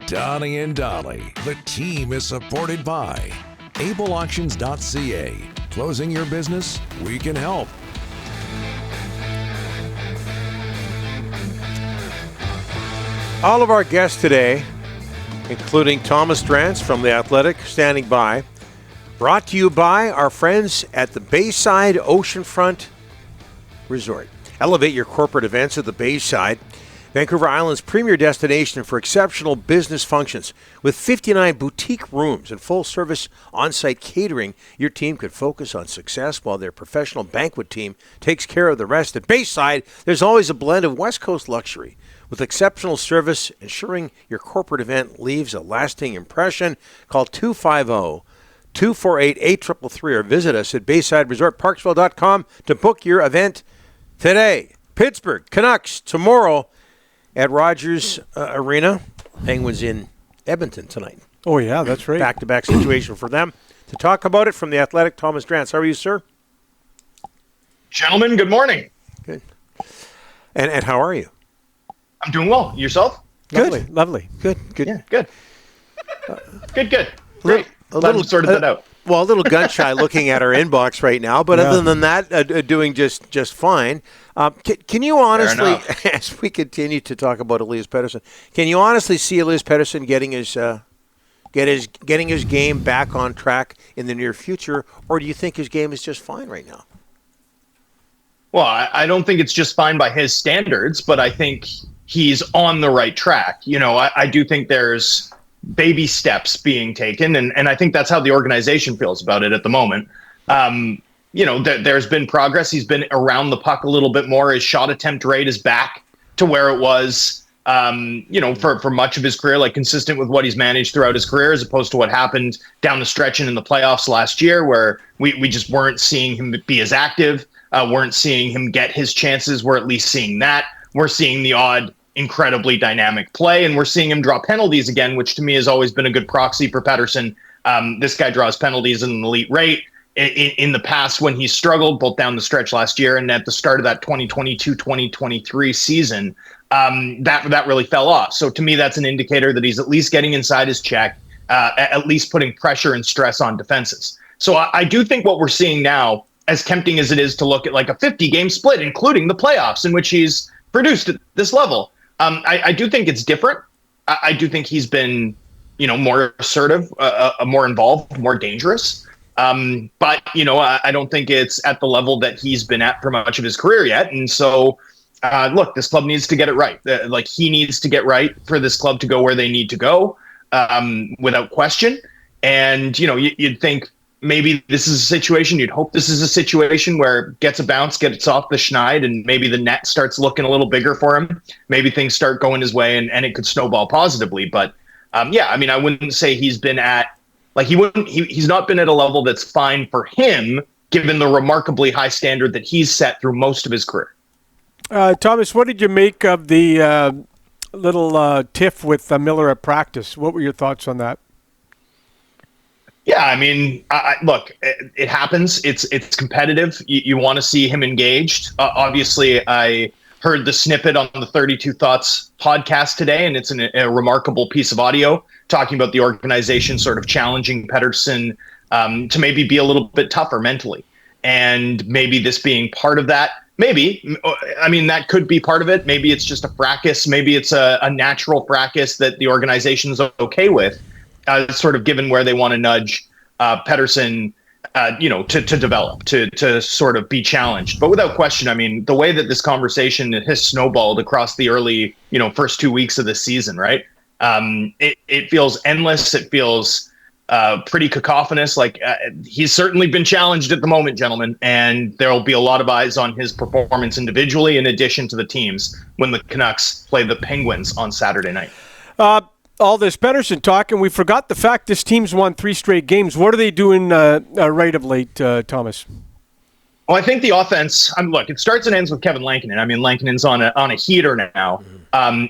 Donnie and Dolly. The team is supported by ableauctions.ca. Closing your business? We can help. All of our guests today, including Thomas Drance from The Athletic, standing by, brought to you by our friends at the Bayside Oceanfront Resort. Elevate your corporate events at the Bayside, Vancouver Island's premier destination for exceptional business functions. With 59 boutique rooms and full-service on-site catering, your team could focus on success while their professional banquet team takes care of the rest. At Bayside, there's always a blend of West Coast luxury with exceptional service, ensuring your corporate event leaves a lasting impression. Call 250-248-8333 or visit us at BaysideResortParksville.com to book your event today. Pittsburgh Canucks tomorrow at Rogers Arena. Penguins in Edmonton tonight. Oh, yeah, that's right. Back-to-back situation for them. To talk about it from The Athletic, Thomas Drance. How are you, sir? Gentlemen, good morning. Good. And how are you? I'm doing well. Yourself? Good. Lovely. Good. Yeah, good. Good. A Great. little sorted that out. Well, a little gun-shy looking at our inbox right now, but other than that, doing just fine. Can you honestly, as we continue to talk about Elias Pettersson, can you honestly see Elias Pettersson getting his game back on track in the near future, or do you think his game is just fine right now? Well, I don't think it's just fine by his standards, but I think he's on the right track. You know, I do think there's baby steps being taken, and I think that's how the organization feels about it at the moment. You know, there's been progress. He's been around the puck a little bit more. His shot attempt rate is back to where it was, you know, for much of his career, like consistent with what he's managed throughout his career, as opposed to what happened down the stretch and in the playoffs last year, where we just weren't seeing him be as active, weren't seeing him get his chances. We're at least seeing that. We're seeing the odd incredibly dynamic play, and we're seeing him draw penalties again, which to me has always been a good proxy for Pettersson. This guy draws penalties at an elite rate. In the past, when he struggled, both down the stretch last year and at the start of that 2022-2023 season, that really fell off. So to me, that's an indicator that he's at least getting inside his check, at least putting pressure and stress on defenses. So I do think what we're seeing now, as tempting as it is to look at like a 50-game split, including the playoffs in which he's produced at this level, I do think it's different. I do think he's been, you know, more assertive, more involved, more dangerous. But, you know, I don't think it's at the level that he's been at for much of his career yet. And so, look, this club needs to get it right. Like, he needs to get right for this club to go where they need to go, without question. And, you know, you'd think maybe this is a situation, you'd hope this is a situation where it gets a bounce, gets off the schneid, and maybe the net starts looking a little bigger for him. Maybe things start going his way and it could snowball positively. But, yeah, I mean, I wouldn't say he's been at, like, he's not been at a level that's fine for him, given the remarkably high standard that he's set through most of his career. Thomas, what did you make of the little tiff with Miller at practice? What were your thoughts on that? Yeah, I mean, look, it happens. It's competitive. You want to see him engaged. Obviously, I heard the snippet on the 32 Thoughts podcast today, and it's a remarkable piece of audio talking about the organization sort of challenging Pettersson to maybe be a little bit tougher mentally. And maybe this being part of that. Maybe. I mean, that could be part of it. Maybe it's just a fracas. Maybe it's a natural fracas that the organization's okay with, sort of given where they want to nudge Pettersson, you know, to develop, to sort of be challenged. But without question, I mean, the way that this conversation has snowballed across the early, you know, first 2 weeks of the season, right? It feels endless. It feels pretty cacophonous. Like, he's certainly been challenged at the moment, gentlemen, and there will be a lot of eyes on his performance individually in addition to the teams when the Canucks play the Penguins on Saturday night. All this Pettersson talk, and we forgot the fact this team's won 3 straight games. What are they doing right of late, Thomas? Well, I think the offense, look, it starts and ends with Kevin Lankinen. I mean, Lankinen's on a heater now.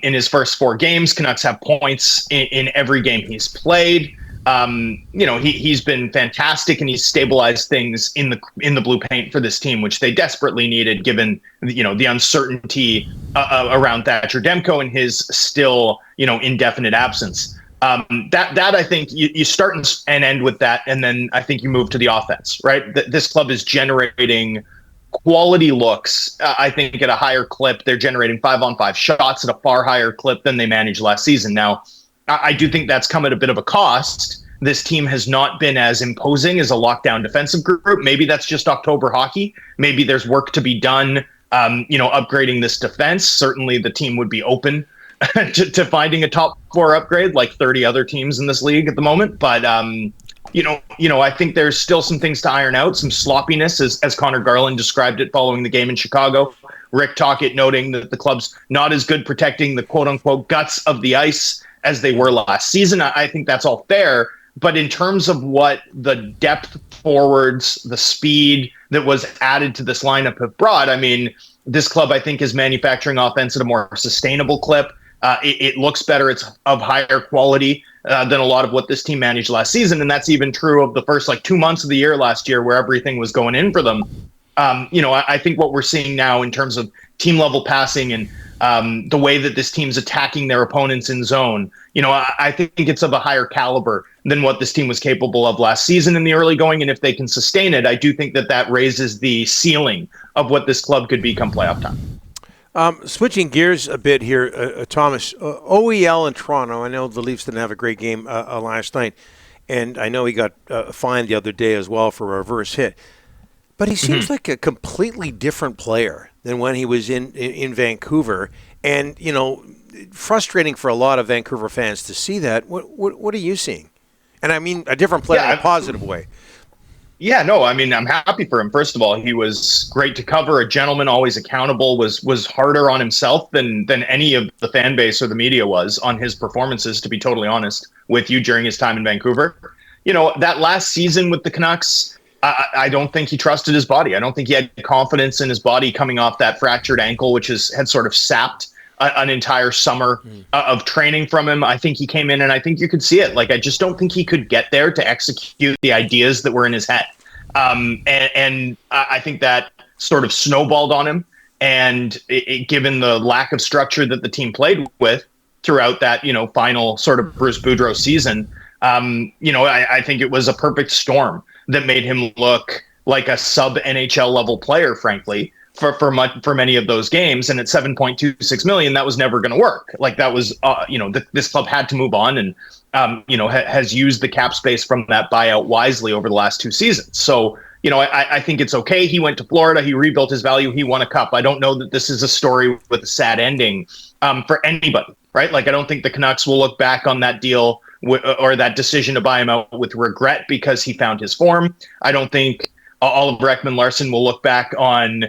In his first 4 games, Canucks have points in every game he's played. You know, he's been fantastic, and he's stabilized things in the blue paint for this team, which they desperately needed, given, you know, the uncertainty around Thatcher Demko and his still, you know, indefinite absence. That I think you start and end with that, and then I think you move to the offense, right? This club is generating quality looks, I think, at a higher clip. They're generating 5-on-5 shots at a far higher clip than they managed last season. Now, I do think that's come at a bit of a cost. This team has not been as imposing as a lockdown defensive group. Maybe that's just October hockey. Maybe there's work to be done, upgrading this defense. Certainly the team would be open to finding a top 4 upgrade like 30 other teams in this league at the moment. But, I think there's still some things to iron out, some sloppiness, as Connor Garland described it following the game in Chicago. Rick Tocchet noting that the club's not as good protecting the quote-unquote guts of the ice as they were last season. I think that's all fair. But in terms of what the depth forwards, the speed that was added to this lineup have brought, I mean, this club, I think, is manufacturing offense at a more sustainable clip. It looks better. It's of higher quality than a lot of what this team managed last season. And that's even true of the first 2 months of the year last year where everything was going in for them. I think what we're seeing now in terms of team level passing and the way that this team's attacking their opponents in zone, I think it's of a higher caliber than what this team was capable of last season in the early going. And if they can sustain it, I do think that raises the ceiling of what this club could be come playoff time. Switching gears a bit here, Thomas, OEL in Toronto, I know the Leafs didn't have a great game last night, and I know he got fined the other day as well for a reverse hit. But he seems like a completely different player than when he was in Vancouver. And, frustrating for a lot of Vancouver fans to see that. What are you seeing? And I mean a different player in a positive way. Yeah, no, I mean, I'm happy for him. First of all, he was great to cover, a gentleman, always accountable, was harder on himself than any of the fan base or the media was on his performances, to be totally honest with you, during his time in Vancouver. That last season with the Canucks, I don't think he trusted his body. I don't think he had confidence in his body coming off that fractured ankle, which had sort of sapped an entire summer of training from him. I think he came in and I think you could see it. I just don't think he could get there to execute the ideas that were in his head. And I think that sort of snowballed on him. And given the lack of structure that the team played with throughout that, final sort of Bruce Boudreau season, I think it was a perfect storm that made him look like a sub NHL level player, frankly, for many of those games. And at $7.26 million, that was never going to work. That was, this club had to move on and, has used the cap space from that buyout wisely over the last 2 seasons. So, I think it's okay. He went to Florida. He rebuilt his value. He won a cup. I don't know that this is a story with a sad ending for anybody, right? I don't think the Canucks will look back on that deal or that decision to buy him out with regret because he found his form. I don't think Oliver Ekman-Larsson will look back on,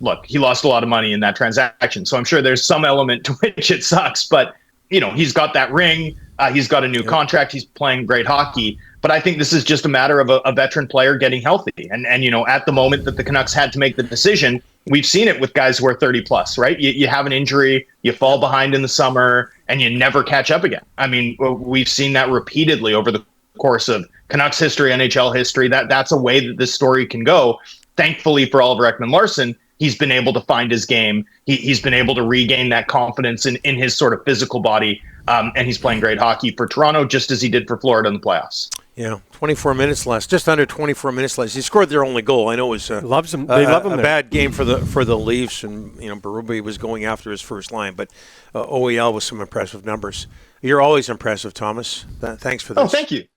look, he lost a lot of money in that transaction. So I'm sure there's some element to which it sucks, but, he's got that ring. He's got a new contract. He's playing great hockey. But I think this is just a matter of a veteran player getting healthy. And at the moment that the Canucks had to make the decision, we've seen it with guys who are 30 plus, right? You have an injury, you fall behind in the summer, and you never catch up again. I mean, we've seen that repeatedly over the course of Canucks history, NHL history. That's a way that this story can go. Thankfully for Oliver Ekman-Larsson, he's been able to find his game. He's been able to regain that confidence in his sort of physical body. And he's playing great hockey for Toronto, just as he did for Florida in the playoffs. Yeah, 24 minutes less, just under 24 minutes less. He scored their only goal. I know it was loves him. They love him. A bad game for the Leafs, and Berube was going after his first line, but OEL with some impressive numbers. You're always impressive, Thomas. Thanks for this. Oh, thank you.